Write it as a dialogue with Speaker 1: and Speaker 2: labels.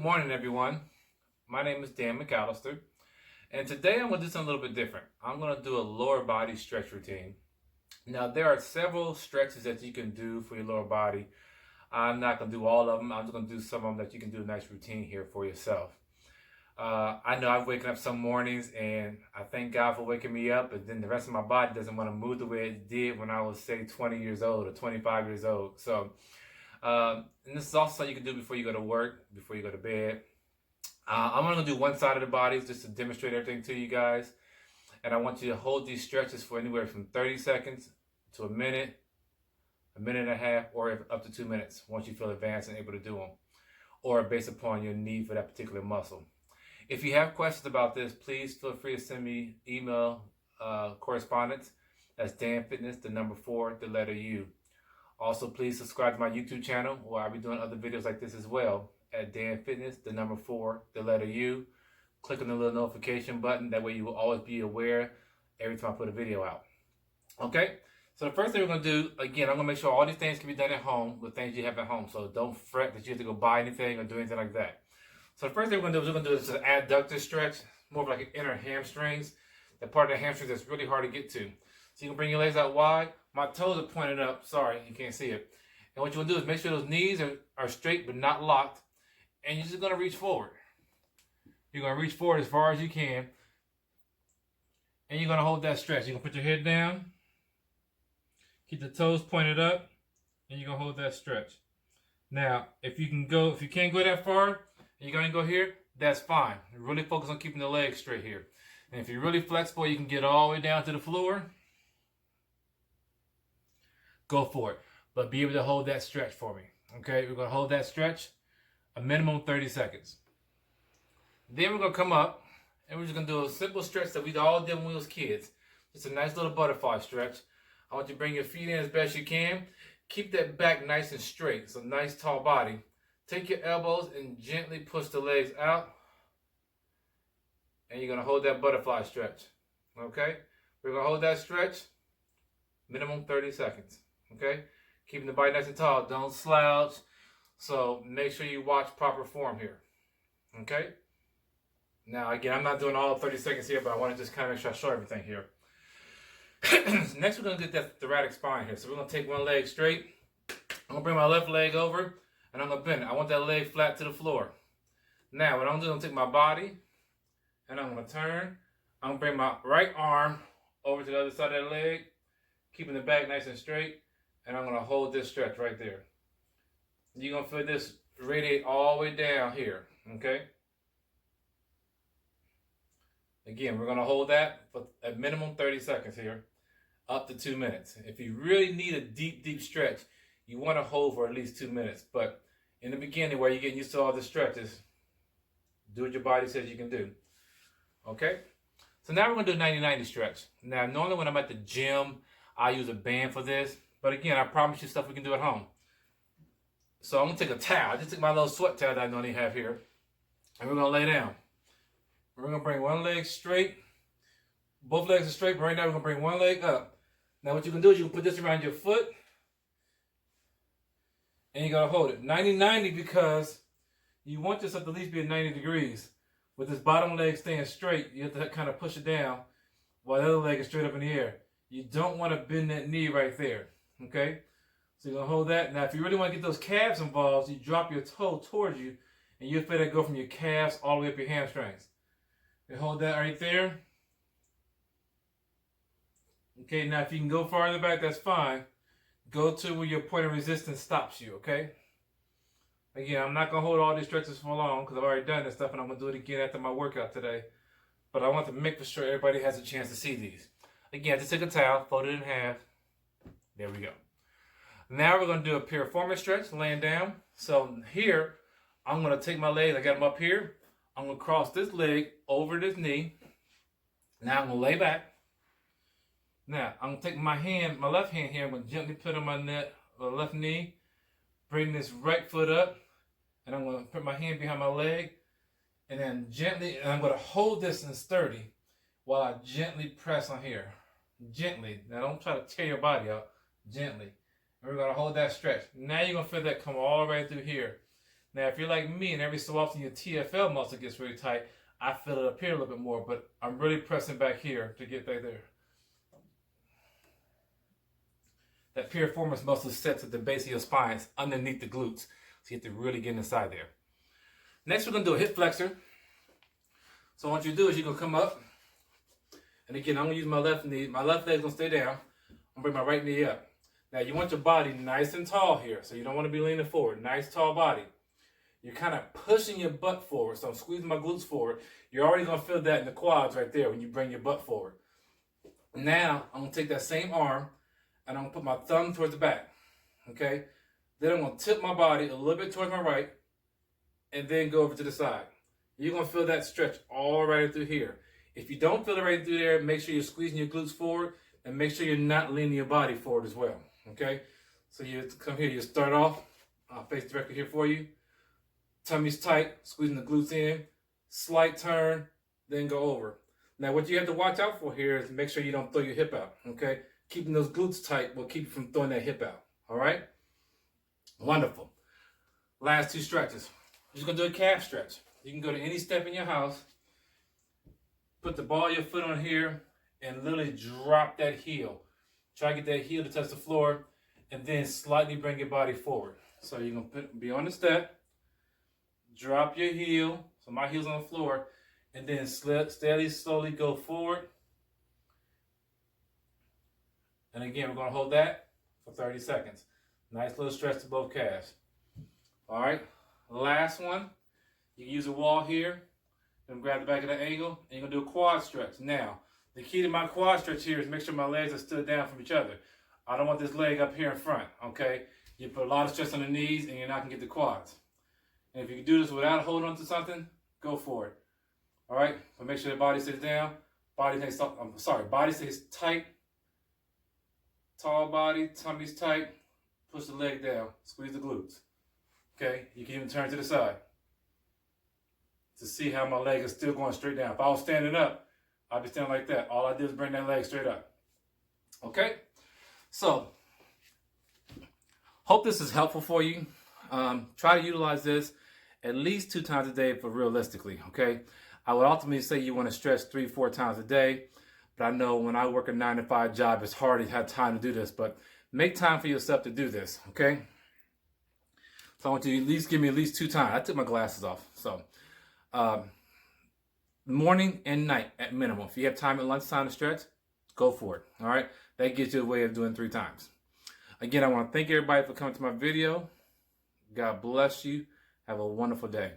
Speaker 1: morning, everyone. My name is Dan McAllister, and today I'm going to do something a little bit different. I'm going to do a lower body stretch routine. Now, there are several stretches that you can do for your lower body. I'm not going to do all of them. I'm just going to do some of them that you can do a nice routine here for yourself. I know I've waken up some mornings, and I thank God for waking me up, but then the rest of my body doesn't want to move the way it did when I was, say, 20 years old or 25 years old. And this is also something you can do before you go to work, before you go to bed. I'm only going to do one side of the body just to demonstrate everything to you guys. And I want you to hold these stretches for anywhere from 30 seconds to a minute and a half, or up to 2 minutes once you feel advanced and able to do them, or based upon your need for that particular muscle. If you have questions about this, please feel free to send me email correspondence. That's danfitness, the number 4, the letter U. Also, please subscribe to my YouTube channel, where I'll be doing other videos like this as well, at Dan Fitness, the number 4, the letter U. Click on the little notification button. That way you will always be aware every time I put a video out. Okay? So the first thing we're going to do, again, I'm going to make sure all these things can be done at home with things you have at home. So don't fret that you have to go buy anything or do anything like that. So the first thing we're going to do is we're going to do this an adductor stretch, more of like an inner hamstrings, the part of the hamstrings that's really hard to get to. So you can bring your legs out wide. My toes are pointed up. Sorry, you can't see it. And what you want to do is make sure those knees are straight but not locked. And you're just going to reach forward. You're going to reach forward as far as you can. And you're going to hold that stretch. You're going to put your head down. Keep the toes pointed up. And you're going to hold that stretch. Now, if you can't go that far, and you're going to go here, that's fine. Really focus on keeping the legs straight here. And if you're really flexible, you can get all the way down to the floor. Go for it. But be able to hold that stretch for me. Okay, we're going to hold that stretch a minimum of 30 seconds. Then we're going to come up and we're just going to do a simple stretch that we all did when we was kids. Just a nice little butterfly stretch. I want you to bring your feet in as best you can. Keep that back nice and straight. So nice tall body. Take your elbows and gently push the legs out. And you're going to hold that butterfly stretch. Okay? We're going to hold that stretch minimum 30 seconds. Okay? Keeping the body nice and tall. Don't slouch. So make sure you watch proper form here. Okay? Now, again, I'm not doing all 30 seconds here, but I want to just kind of make sure I show everything here. Next, we're going to get that thoracic spine here. So we're going to take one leg straight. I'm going to bring my left leg over, and I'm going to bend it. I want that leg flat to the floor. Now, what I'm going to do is take my body, and I'm going to turn. I'm going to bring my right arm over to the other side of that leg, keeping the back nice and straight, and I'm going to hold this stretch right there. You're going to feel this radiate all the way down here, okay? Again, we're going to hold that for a minimum 30 seconds here, up to 2 minutes. If you really need a deep, deep stretch, you want to hold for at least 2 minutes. But in the beginning, where you're getting used to all the stretches, do what your body says you can do, okay? So now we're going to do a 90-90 stretch. Now, normally when I'm at the gym, I use a band for this. But again, I promise you stuff we can do at home. So I'm going to take a towel. I just took my little sweat towel that I normally have here. And we're going to lay down. We're going to bring one leg straight. Both legs are straight, but right now we're going to bring one leg up. Now what you can do is you can put this around your foot. And you're going to hold it. 90-90 because you want this up to at least be at 90 degrees. With this bottom leg staying straight, you have to kind of push it down while the other leg is straight up in the air. You don't want to bend that knee right there. Okay? So you're going to hold that. Now, if you really want to get those calves involved, you drop your toe towards you, and you'll feel that go from your calves all the way up your hamstrings. You hold that right there. Okay, now if you can go farther back, that's fine. Go to where your point of resistance stops you, okay? Again, I'm not going to hold all these stretches for long because I've already done this stuff, and I'm going to do it again after my workout today. But I want to make sure everybody has a chance to see these. Again, just take a towel, fold it in half. There we go. Now we're going to do a piriformis stretch, laying down. So here, I'm going to take my legs, I got them up here. I'm going to cross this leg over this knee. Now I'm going to lay back. Now, I'm going to take my hand, my left hand here, I'm going to gently put on my left knee. Bring this right foot up. And I'm going to put my hand behind my leg. And then gently, and I'm going to hold this in sturdy while I gently press on here. Gently. Now don't try to tear your body out. Gently. And we're going to hold that stretch. Now you're going to feel that come all the way through here. Now, if you're like me and every so often your TFL muscle gets really tight, I feel it up here a little bit more, but I'm really pressing back here to get back there. That piriformis muscle sets at the base of your spine, it's underneath the glutes. So you have to really get inside there. Next, we're going to do a hip flexor. So what you do is you're going to come up. And again, I'm going to use my left knee. My left leg is going to stay down. I'm going to bring my right knee up. Now, you want your body nice and tall here. So you don't want to be leaning forward. Nice, tall body. You're kind of pushing your butt forward. So I'm squeezing my glutes forward. You're already going to feel that in the quads right there when you bring your butt forward. Now, I'm going to take that same arm and I'm going to put my thumb towards the back. Okay? Then I'm going to tip my body a little bit towards my right and then go over to the side. You're going to feel that stretch all right through here. If you don't feel it right through there, make sure you're squeezing your glutes forward and make sure you're not leaning your body forward as well. Okay? So you come here, you start off, I'll face directly here for you. Tummy's tight, squeezing the glutes in, slight turn, then go over. Now what you have to watch out for here is make sure you don't throw your hip out. Okay? Keeping those glutes tight will keep you from throwing that hip out. All right? Wonderful. Last two stretches. We're just going to do a calf stretch. You can go to any step in your house, put the ball of your foot on here, and literally drop that heel. Try to get that heel to touch the floor, and then slightly bring your body forward. So you're going to be on the step, drop your heel, so my heel's on the floor, and then steadily, slowly go forward. And again, we're going to hold that for 30 seconds. Nice little stretch to both calves. All right, last one. You can use a wall here. You're going to grab the back of the ankle, and you're going to do a quad stretch. Now, the key to my quad stretch here is make sure my legs are stood down from each other. I don't want this leg up here in front, okay? You put a lot of stress on the knees, and you're not going to get the quads. And if you can do this without holding on to something, go for it. All right? But make sure the body stays down. Body stays tight. Tall body, tummy's tight. Push the leg down. Squeeze the glutes. Okay? You can even turn to the side to see how my leg is still going straight down. If I was standing up, I'd be standing like that. All I did is bring that leg straight up. Okay? So, hope this is helpful for you. Try to utilize this at least 2 times a day for realistically, okay? I would ultimately say you want to stretch 3-4 times a day, but I know when I work a 9-to-5 job, it's hard to have time to do this, but make time for yourself to do this, okay? So I want you to at least give me at least 2 times. I took my glasses off, so morning and night at minimum. If you have time at lunchtime to stretch, go for it, all right? That gives you a way of doing 3 times. Again, I want to thank everybody for coming to my video. God bless you. Have a wonderful day.